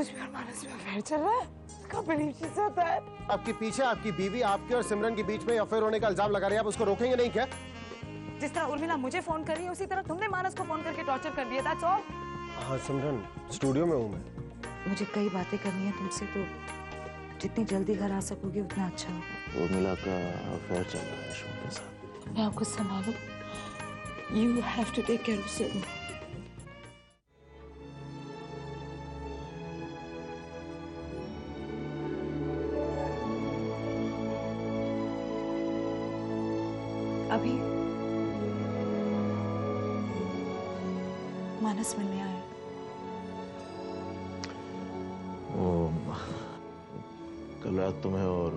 मुझ में और मानस में अफेयर चल रहा है। Can't believe she said that. आपके पीछे आपकी बीवी आपके और सिमरन के बीच में अफेयर होने का इल्जाम लगा रही है, आप उसको रोकेंगे नहीं क्या? जिस तरह उर्मिला मुझे फोन कर रही है उसी तरह तुमने मानस को फोन करके टॉर्चर कर दिया। That's all. हाँ सिमरन, स्टूडियो में हूँ मैं। मुझे कई बातें करनी है तुमसे, तो जितनी जल्दी घर आ सकोगे उतना अच्छा होगा। उर्मिला का अफेयर चल रहा है शो के साथ। मैं आपको संभालूं। You have to take care of Simu. अभी मानस मिलने आए। कल रात तुम्हें और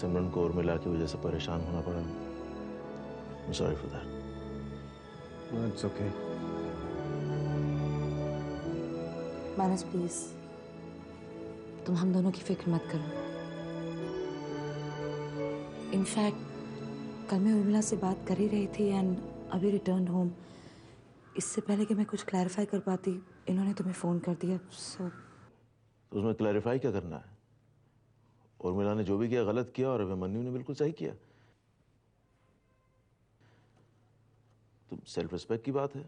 सिमरन को उर्मिला की वजह से परेशान होना पड़ा। I'm sorry for that. No, it's okay. Manas please, तुम हम दोनों की फिक्र मत करो। इनफैक्ट कल मैं उर्मिला से बात कर ही रही थी एंड अभी रिटर्न होम। इससे पहले कि मैं कुछ क्लैरिफाई कर पाती, इन्होंने तुम्हें फोन कर दिया। तो उसमें क्लैरिफाई क्या करना है? उर्मिला ने जो भी किया गलत किया और अभिमन्यु ने बिल्कुल सही किया। तो सेल्फ रिस्पेक्ट की बात है।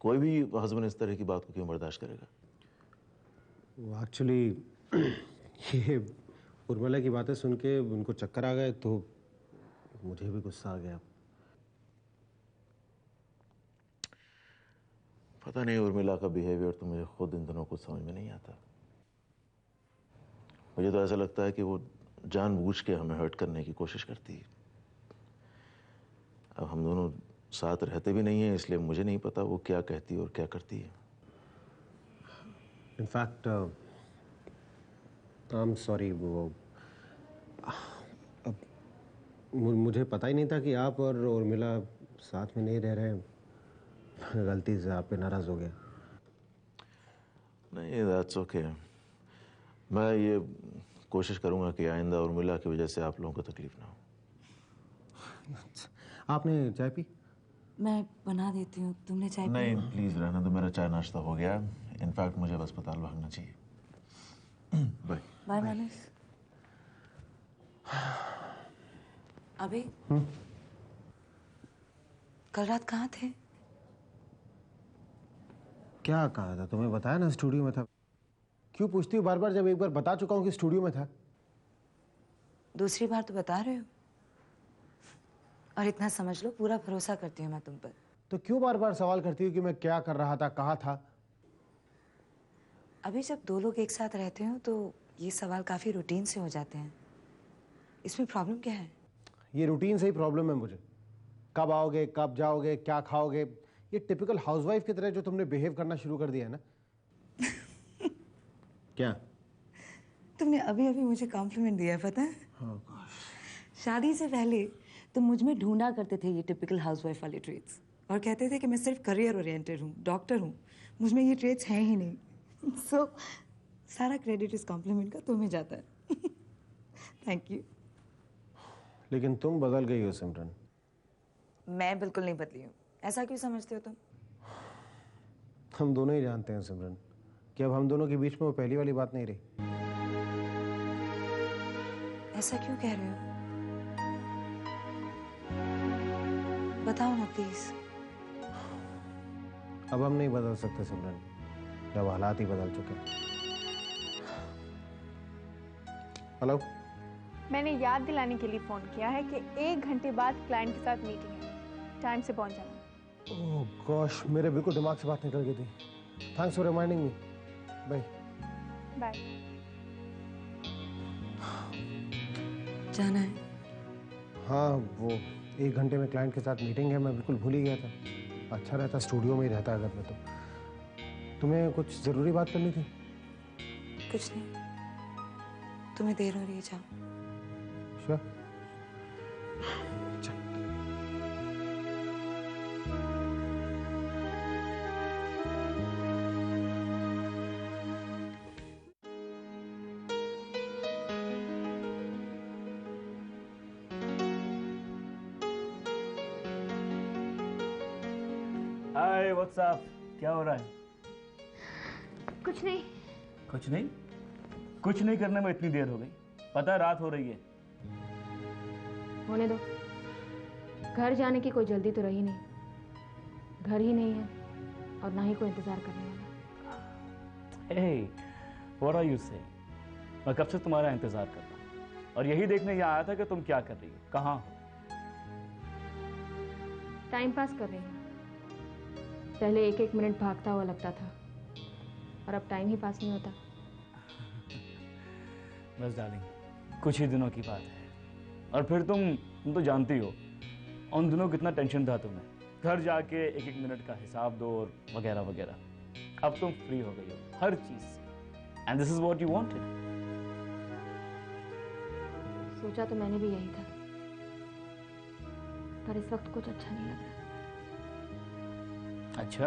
कोई भी हस्बैंड इस तरह की बात को क्यों बर्दाश्त करेगा? एक्चुअली ये उर्मिला की बातें सुन के उनको चक्कर आ गए तो मुझे भी गुस्सा आ गया। पता नहीं उर्मिला का बिहेवियर तो मुझे खुद इन दिनों कुछ समझ में नहीं आता। मुझे तो ऐसा लगता है कि वो जानबूझ के हमें हर्ट करने की कोशिश करती है। अब हम दोनों साथ रहते भी नहीं हैं, इसलिए मुझे नहीं पता वो क्या कहती है और क्या करती है। इनफैक्ट आई एम सॉरी, वो अब मुझे पता ही नहीं था कि आप और उर्मिला साथ में नहीं रह रहे हैं। गलती से आप पे नाराज हो गया। नहीं, दैट्स ओके। मैं ये कोशिश करूंगा कि आइंदा उर्मिला की वजह से आप लोगों को तकलीफ ना हो। आपने चाय पी? मैं बना देती हूँ, तुमने चाय पी? नहीं प्लीज रहना दो, मेरा चाय नाश्ता हो गया। इनफैक्ट मुझे अब अस्पताल भागना चाहिए। बाय बाय मानस। अभी कल रात कहाँ थे? क्या कहा था? तुम्हें बताया ना, स्टूडियो में था। क्यों पूछती हो बार बार, जब एक बार बता चुका हूँ कि स्टूडियो में था। दूसरी बार तो बता रहे हो। और इतना समझ लो, पूरा भरोसा करती हूँ मैं तुम पर। तो क्यों बार बार सवाल करती हो कि मैं क्या कर रहा था, कहाँ था? अभी जब दो लोग एक साथ रहते हो तो ये सवाल काफी रूटीन से हो जाते हैं। इसमें प्रॉब्लम क्या है? ये रूटीन से ही प्रॉब्लम है मुझे। कब आओगे, कब जाओगे, क्या खाओगे, ये टिपिकल हाउसवाइफ की तरह जो तुमने बिहेव करना शुरू कर दिया है ना। क्या? तुमने अभी अभी मुझे कॉम्प्लीमेंट दिया, पता है? Oh gosh. शादी से पहले तुम मुझ में ढूंढा करते थे ये टिपिकल हाउसवाइफ वाले ट्रेट्स और कहते थे कि मैं सिर्फ करियर ओरिएंटेड हूँ, डॉक्टर हूँ, मुझ में ये ट्रेट्स हैं ही नहीं। सो सारा क्रेडिट इस कॉम्प्लीमेंट का तुम्हें जाता है। Thank you. लेकिन तुम बदल गई हो सिमरन। मैं बिल्कुल नहीं बदली हूँ। ऐसा क्यों समझते हो तुम? हम दोनों ही जानते हैं सिमरन कि अब हम दोनों के बीच में वो पहली वाली बात नहीं रही। ऐसा क्यों कह रहे हो? बताओ ना प्लीज। अब हम नहीं बदल सकते सिमरन, जब हालात ही बदल चुके हैं। हेलो, मैंने याद दिलाने के लिए फोन किया है कि 1 घंटे बाद क्लाइंट के साथ मीटिंग है, टाइम से पहुंच जाना। ओह गॉश, मेरे बिल्कुल दिमाग से बात निकल गई थी। Thanks for reminding me. Bye bye. जाना है? हाँ, वो 1 घंटे में क्लाइंट के साथ मीटिंग है, मैं बिल्कुल भूल ही गया था। अच्छा रहता स्टूडियो में ही रहता अगर मैं तो। तुम्हें कुछ ज़रूरी बात करनी थी? कुछ नहीं, तुम्हें देर हो रही है, जाओ। श्योर। हाय व्हाट्सअप, क्या हो रहा है? कुछ नहीं, कुछ नहीं करने में इतनी देर हो गई। पता है रात हो रही है। होने दो, घर जाने की कोई जल्दी तो रही नहीं। घर ही नहीं है और ना ही कोई इंतजार करने वाला। Hey, what are you saying? मैं कब से तुम्हारा इंतजार कर रहा हूँ और यही देखने यहाँ आया था कि तुम क्या कर रही हो, कहाँ हो। टाइम पास कर रही हूँ। पहले एक एक मिनट भागता हुआ लगता था और अब टाइम ही पास नहीं होता। बस डार्लिंग, कुछ ही दिनों की बात है और फिर तुम तो जानती हो उन दिनों कितना टेंशन था तुम्हें। घर जाके एक एक मिनट का हिसाब दो और वगैरह वगैरह। अब तुम फ्री हो गई हो हर चीज से and this is what you wanted. सोचा तो मैंने भी यही था, पर इस वक्त कुछ अच्छा नहीं लग रहा। अच्छा,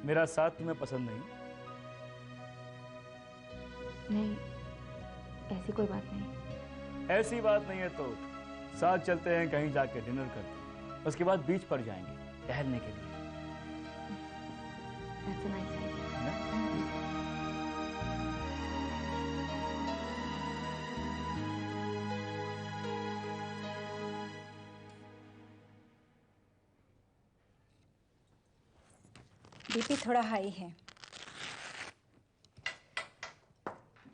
मेरा साथ तुम्हें पसंद नहीं? नहीं, ऐसी कोई बात नहीं। ऐसी बात नहीं है तो साथ चलते हैं, कहीं जाके डिनर करते हैं, उसके बाद बीच पर जाएंगे टहलने के लिए। That's a nice idea. BP थोड़ा हाई है।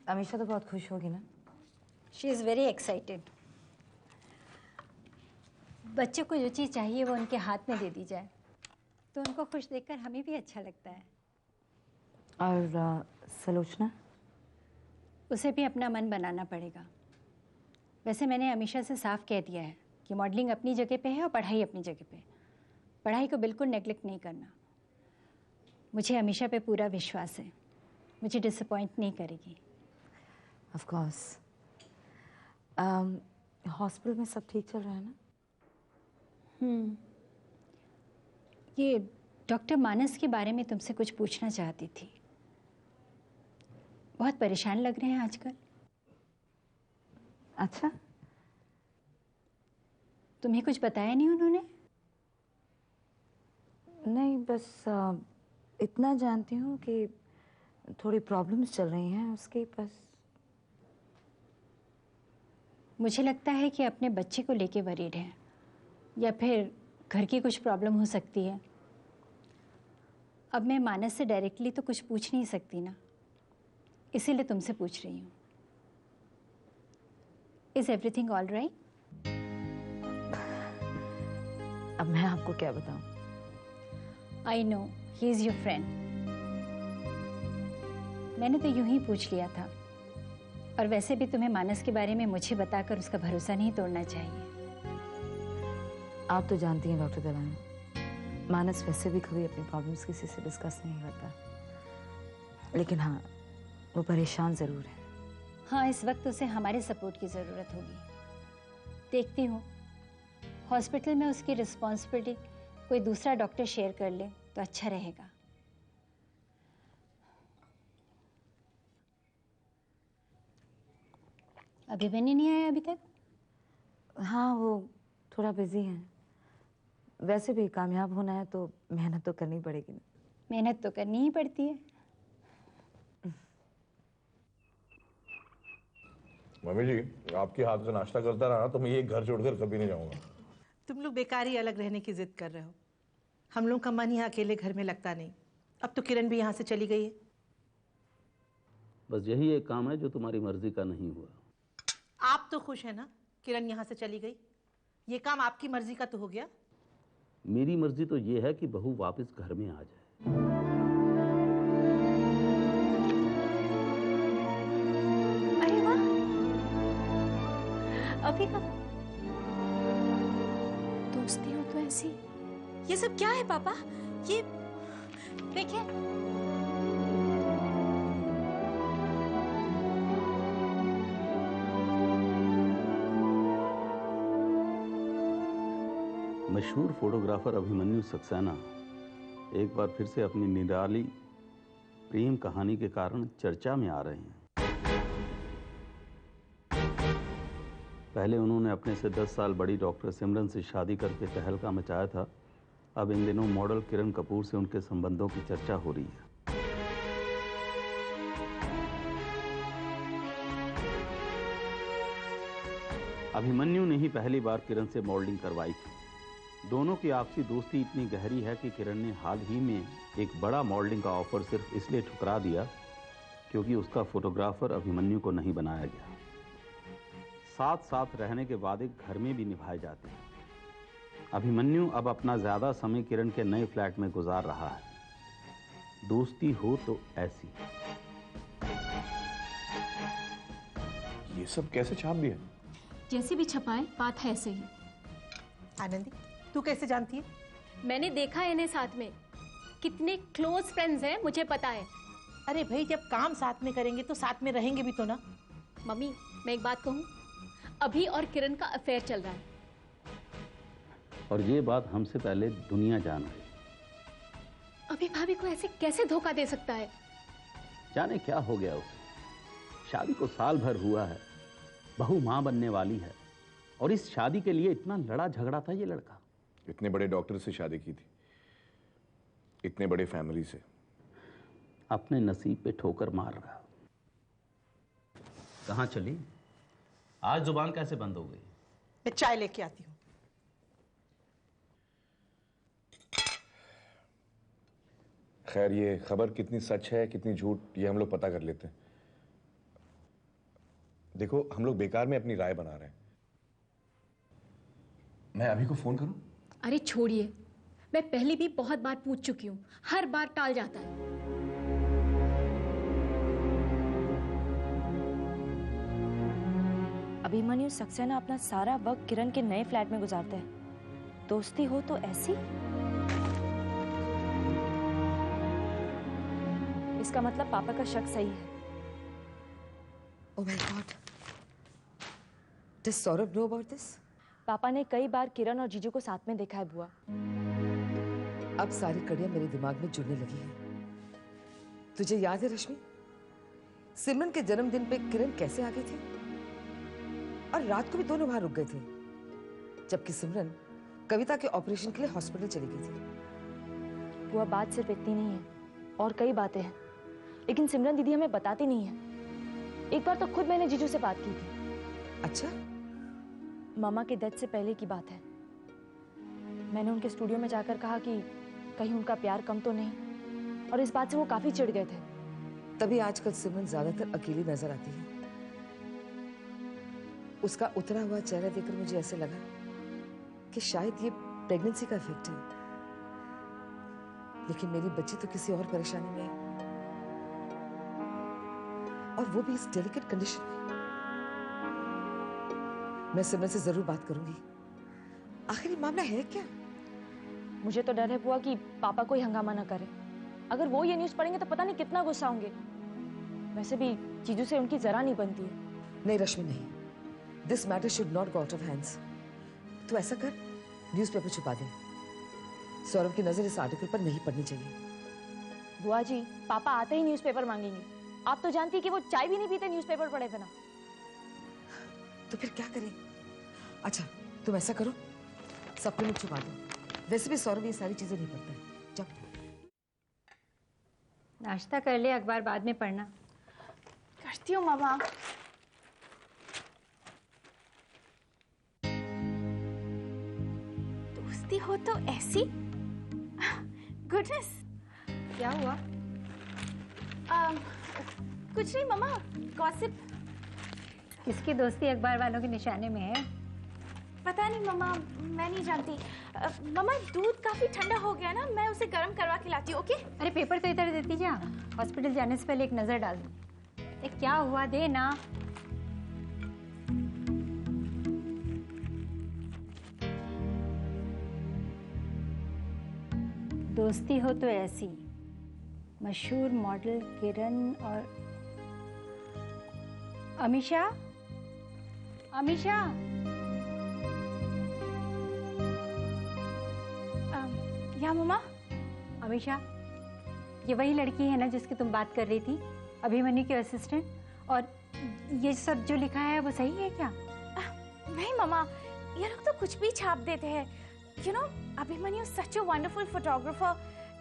अमीशा तो बहुत खुश होगी ना? She is very excited. बच्चों को जो चीज़ चाहिए वो उनके हाथ में दे दी जाए तो उनको खुश देखकर हमें भी अच्छा लगता है। और सलोचना? उसे भी अपना मन बनाना पड़ेगा। वैसे मैंने अमीशा से साफ कह दिया है कि मॉडलिंग अपनी जगह पे है और पढ़ाई अपनी जगह पे। पढ़ाई को बिल्कुल नेग्लेक्ट नहीं करना। मुझे अमीशा पे पूरा विश्वास है, मुझे डिसअपॉइंट नहीं करेगी। Of course. हॉस्पिटल में सब ठीक चल रहा है ना? ये डॉक्टर मानस के बारे में तुमसे कुछ पूछना चाहती थी। बहुत परेशान लग रहे हैं आजकल। अच्छा, तुम्हें कुछ बताया नहीं उन्होंने? नहीं, बस इतना जानती हूँ कि थोड़ी प्रॉब्लम्स चल रही हैं उसके। बस मुझे लगता है कि अपने बच्चे को लेके वरीड है या फिर घर की कुछ प्रॉब्लम हो सकती है। अब मैं मानस से डायरेक्टली तो कुछ पूछ नहीं सकती ना, इसीलिए तुमसे पूछ रही हूँ। Is everything all right? अब मैं आपको क्या बताऊं? I know he is your friend. मैंने तो यूं ही पूछ लिया था। और वैसे भी तुम्हें मानस के बारे में मुझे बताकर उसका भरोसा नहीं तोड़ना चाहिए। आप तो जानती हैं डॉक्टर दलान, मानस वैसे भी कभी अपनी प्रॉब्लम्स किसी से डिस्कस नहीं करता। लेकिन हाँ, वो परेशान ज़रूर है। हाँ, इस वक्त उसे हमारे सपोर्ट की ज़रूरत होगी। देखती हूँ हॉस्पिटल में उसकी रिस्पॉन्सिबिलिटी कोई दूसरा डॉक्टर शेयर कर ले तो अच्छा रहेगा। अभिमन्यु नहीं आया अभी तक? हाँ, वो थोड़ा बिजी हैं। वैसे भी कामयाब होना है तो मेहनत तो करनी पड़ेगी ना। मेहनत तो करनी ही पड़ती है। मम्मी जी, आपके हाथ का नाश्ता करता रहा तो मैं ये घर छोड़कर कभी नहीं जाऊंगा। तुम लोग बेकार ही अलग रहने की जिद कर रहे हो। हम लोग का मन यहाँ अकेले घर में लगता नहीं। अब तो किरण भी यहाँ से चली गई है। बस यही एक काम है जो तुम्हारी मर्जी का नहीं हुआ। आप तो खुश है ना किरण यहाँ से चली गई? ये काम आपकी मर्जी का तो हो गया। मेरी मर्जी तो ये है कि बहू वापस घर में आ जाए। अरे वाह, अभी का दोस्ती हो तो ऐसी। ये सब क्या है पापा? ये देखिए। मशहूर फोटोग्राफर अभिमन्यु सक्सेना एक बार फिर से अपनी निराली प्रेम कहानी के कारण चर्चा में आ रहे हैं। पहले उन्होंने अपने से 10 साल बड़ी डॉक्टर सिमरन से शादी करके तहलका मचाया था। अब इन दिनों मॉडल किरण कपूर से उनके संबंधों की चर्चा हो रही है। अभिमन्यु ने ही पहली बार किरण से मॉडलिंग करवाई थी। दोनों की आपसी दोस्ती इतनी गहरी है कि किरण ने हाल ही में एक बड़ा मॉडलिंग का ऑफर सिर्फ इसलिए ठुकरा दिया क्योंकि उसका फोटोग्राफर अभिमन्यु को नहीं बनाया गया। साथ साथ रहने के वादे घर में भी निभाए जाते हैं। अभिमन्यु अब अपना ज्यादा समय किरण के नए फ्लैट में गुजार रहा है। दोस्ती हो तो ऐसी। ये सब कैसे छाप दिया? जैसे भी छपाए, बात है ऐसे ही। आनंदी, तू कैसे जानती है? मैंने देखा है इन्हें साथ में। कितने क्लोज फ्रेंड्स हैं मुझे पता है। अरे भाई, जब काम साथ में करेंगे तो साथ में रहेंगे भी तो ना। मम्मी, मैं एक बात कहूँ, अभी और किरण का अफेयर चल रहा है। और ये बात हमसे पहले दुनिया जान गई। अभी भाभी को ऐसे कैसे धोखा दे सकता है? जाने क्या हो गया उसे। शादी को साल भर हुआ है, बहू मां बनने वाली है, और इस शादी के लिए इतना लड़ा झगड़ा था ये लड़का। इतने बड़े डॉक्टर से शादी की थी, इतने बड़े फैमिली से। अपने नसीब पे ठोकर मार रहा। कहाँ चली? आज जुबान कैसे बंद हो गई? मैं चाय लेके आती हूँ। खैर, ये खबर कितनी सच है कितनी झूठ ये हम लोग पता कर लेते हैं। देखो, हम लोग बेकार में अपनी राय बना रहे हैं। मैं अभी को फोन करूं? अरे छोड़िए, मैं पहले भी बहुत बार पूछ चुकी हूँ, हर बार टाल जाता है। अभिमन्यु सक्सेना अपना सारा वक्त किरण के नए फ्लैट में गुजारते हैं। दोस्ती हो तो ऐसी? इसका मतलब पापा का शक सही है। Oh my God. Does Saurabh know about this? पापा ने कई बार किरण और जीजू को साथ में देखा है बुआ। अब सारी कड़ियां मेरे दिमाग में जुड़ने लगी हैं। तुझे याद है रश्मि, सिमरन के जन्मदिन पे किरण कैसे आ गई थी? और रात को भी दोनों वहां रुक गए थे, जबकि सिमरन कविता के ऑपरेशन के लिए हॉस्पिटल चली गई थी। बुआ, बात सिर्फ इतनी नहीं है, और कई बातें हैं, लेकिन सिमरन दीदी हमें बताती नहीं है। एक बार तो खुद मैंने जीजू से बात की थी। अच्छा? मामा के डेथ से पहले की बात है। मैंने उनके स्टूडियो में जाकर कहा कि कहीं उनका प्यार कम तो नहीं, और इस बात से वो काफी चिढ़ गए थे। तभी आजकल सिमरन ज्यादातर अकेली नजर आती है। उसका उतरा हुआ चेहरा देखकर मुझे ऐसे लगा कि शायद ये प्रेगनेंसी का इफेक्ट है, लेकिन मेरी बच्ची तो किसी और परेशानी में है, और वो भी इस डेलिकेट कंडीशन में। मैं सिमरन से जरूर बात करूंगी। आखिर ये मामला है क्या? मुझे तो डर है बुआ कि पापा कोई हंगामा ना करे। अगर वो ये न्यूज़ पढ़ेंगे तो पता नहीं कितना गुस्सा होंगे। वैसे भी जीजू से उनकी जरा नहीं बनती है। नहीं रश्मि, नहीं। This matter should not go out of hands. तो ऐसा कर, न्यूज़पेपर छुपा दे। सौरभ की नजर इस आर्टिकल पर नहीं पड़नी चाहिए। बुआ जी, पापा आते ही न्यूज़पेपर मांगेंगे। आप तो जानती कि वो चाय भी नहीं पीते न्यूज़पेपर पढ़े बिना। तो फिर क्या करें? अच्छा, तुम ऐसा करो, सप्लीमेंट छुपा दो। वैसे भी सौरभ ये सारी चीजें नहीं पढ़ता है। जाओ। नाश्ता कर ले, अखबार बाद में पढ़ना। करती हूँ मामा। दोस्ती हो तो ऐसी? गुडनेस, क्या हुआ? कुछ नहीं मामा, गॉसिप। किसकी दोस्ती अखबार वालों के निशाने में है? पता नहीं मामा, मैं नहीं जानती। मामा, दूध काफी ठंडा हो गया ना, मैं उसे गर्म करवा के लाती हूँ। ओके? अरे पेपर तो इधर देती जा, हॉस्पिटल जाने से पहले एक नजर डाल दो। क्या हुआ, दे ना। दोस्ती हो तो ऐसी, मशहूर मॉडल किरण और अमीशा। अमीशा, या मामा? अमीशा, ये वही लड़की है ना जिसकी तुम बात कर रही थी, अभिमन्यु की असिस्टेंट? और ये सब जो लिखा है वो सही है क्या? नहीं मामा, ये लोग तो कुछ भी छाप देते हैं। You know, Abhimanyu is such a wonderful photographer.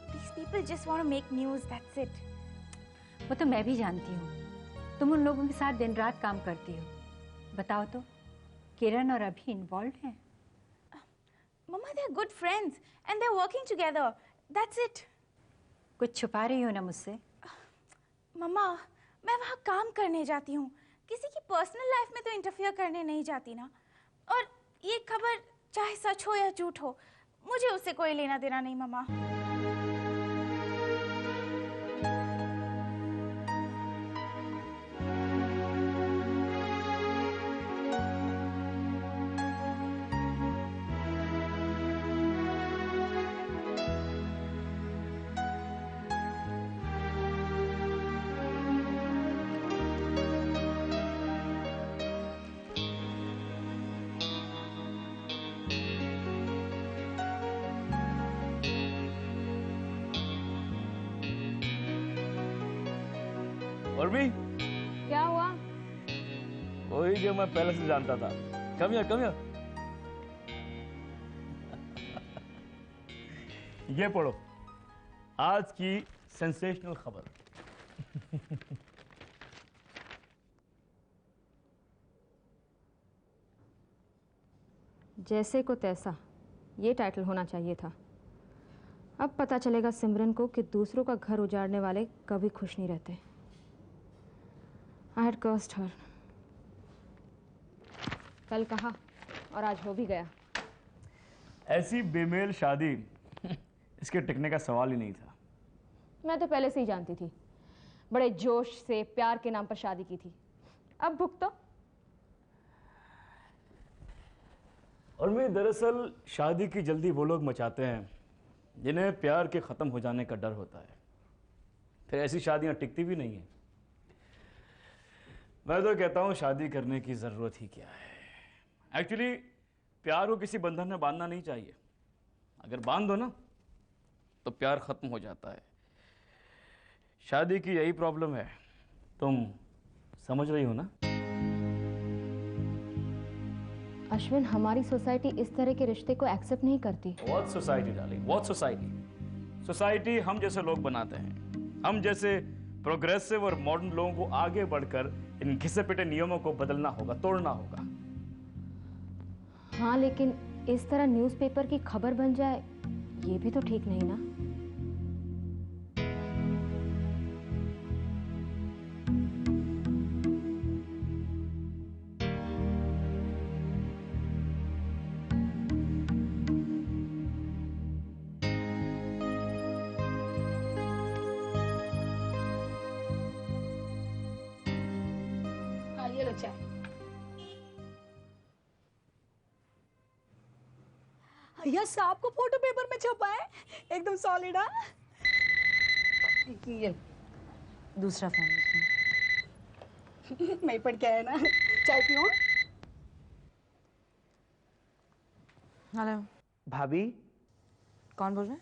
These people just want to make news, that's it. वो तो मैं भी जानती हूँ, तुम उन लोगों के साथ दिन रात काम करती हो। बताओ तो, किरण और अभी इन्वॉल्व हैं? Mama, they're good friends and they're working together. That's it. कुछ छुपा रही हो ना मुझसे? मम्मा, मैं वहाँ काम करने जाती हूँ, किसी की पर्सनल लाइफ में तो इंटरफियर करने नहीं जाती ना। और ये खबर चाहे सच हो या झूठ हो, मुझे उससे कोई लेना देना नहीं मम्मा। और भी क्या हुआ? वही जो मैं पहले से जानता था। Come here. ये पढ़ो, आज की सेंसेशनल खबर। जैसे को तैसा, ये टाइटल होना चाहिए था। अब पता चलेगा सिमरन को कि दूसरों का घर उजाड़ने वाले कभी खुश नहीं रहते। I had cursed her. कल कहा और आज हो भी गया। ऐसी बेमेल शादी इसके टिकने का सवाल ही नहीं था। मैं तो पहले से ही जानती थी, बड़े जोश से प्यार के नाम पर शादी की थी। अब भुगतो। और मैं दरअसल शादी की जल्दी वो लोग मचाते हैं जिन्हें प्यार के ख़त्म हो जाने का डर होता है। फिर ऐसी शादियां टिकती भी नहीं है। मैं तो कहता हूं शादी करने की ज़रूरत ही क्या है। एक्चुअली प्यार को किसी बंधन में बांधना नहीं चाहिए। अगर बांध दो ना तो प्यार ख़त्म हो जाता है। शादी की यही प्रॉब्लम है, तुम समझ रही हो ना? अश्विन, हमारी सोसाइटी इस तरह के रिश्ते को एक्सेप्ट नहीं करती। What society, darling? What society? Society हम जैसे लोग बनाते हैं। हम जैसे प्रोग्रेसिव और मॉडर्न लोगों को आगे बढ़कर इन घिसे पिटे नियमों को बदलना होगा, तोड़ना होगा। हाँ, लेकिन इस तरह न्यूज़पेपर की खबर बन जाए, ये भी तो ठीक नहीं ना। यस, आपको फोटो पेपर में छपा है, एकदम सॉलिड। ये दूसरा फॉर्म मैं पढ़ के आया ना। चाय पियो। हेलो भाभी। कौन बोल रहे हैं?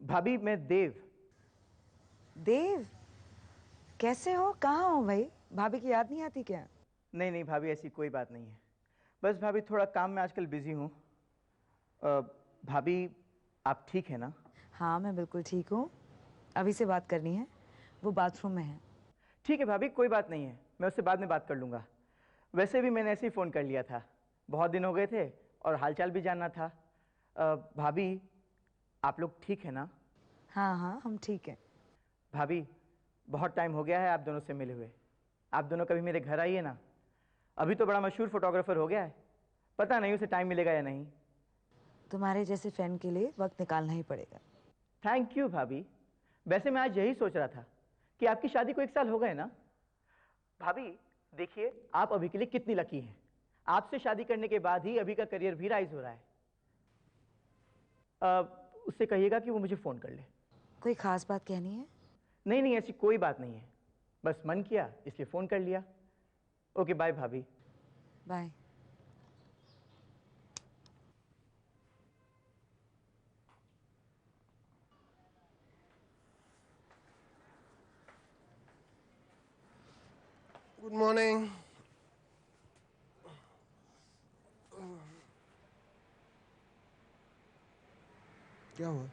भाभी, मैं देव। देव, कैसे हो? कहाँ हो भाई? भाभी की याद नहीं आती क्या? नहीं भाभी, ऐसी कोई बात नहीं है। बस भाभी थोड़ा काम में आजकल बिजी हूँ। भाभी, आप ठीक है ना? हाँ, मैं बिल्कुल ठीक हूँ। अभी से बात करनी है, वो बाथरूम में है। ठीक है भाभी, कोई बात नहीं है, मैं उससे बाद में बात कर लूँगा। वैसे भी मैंने ऐसे ही फ़ोन कर लिया था, बहुत दिन हो गए थे और हालचाल भी जानना था। भाभी, आप लोग ठीक है ना? हाँ, हम ठीक हैं। भाभी, बहुत टाइम हो गया है आप दोनों से मिले हुए। आप दोनों कभी मेरे घर आइए ना। अभी तो बड़ा मशहूर फोटोग्राफर हो गया है, पता नहीं उसे टाइम मिलेगा या नहीं। तुम्हारे जैसे फ्रेंड के लिए वक्त निकालना ही पड़ेगा। थैंक यू भाभी। वैसे मैं आज यही सोच रहा था कि आपकी शादी को 1 साल हो गए ना। भाभी देखिए, आप अभी के लिए कितनी लकी हैं। आपसे शादी करने के बाद ही अभी का करियर भी राइज हो रहा है। उससे कहिएगा कि वो मुझे फ़ोन कर ले। कोई खास बात कहनी है? नहीं, ऐसी कोई बात नहीं है, बस मन किया इसलिए फ़ोन कर लिया। ओके, बाय भाभी। बाय। Good morning. क्या हुआ?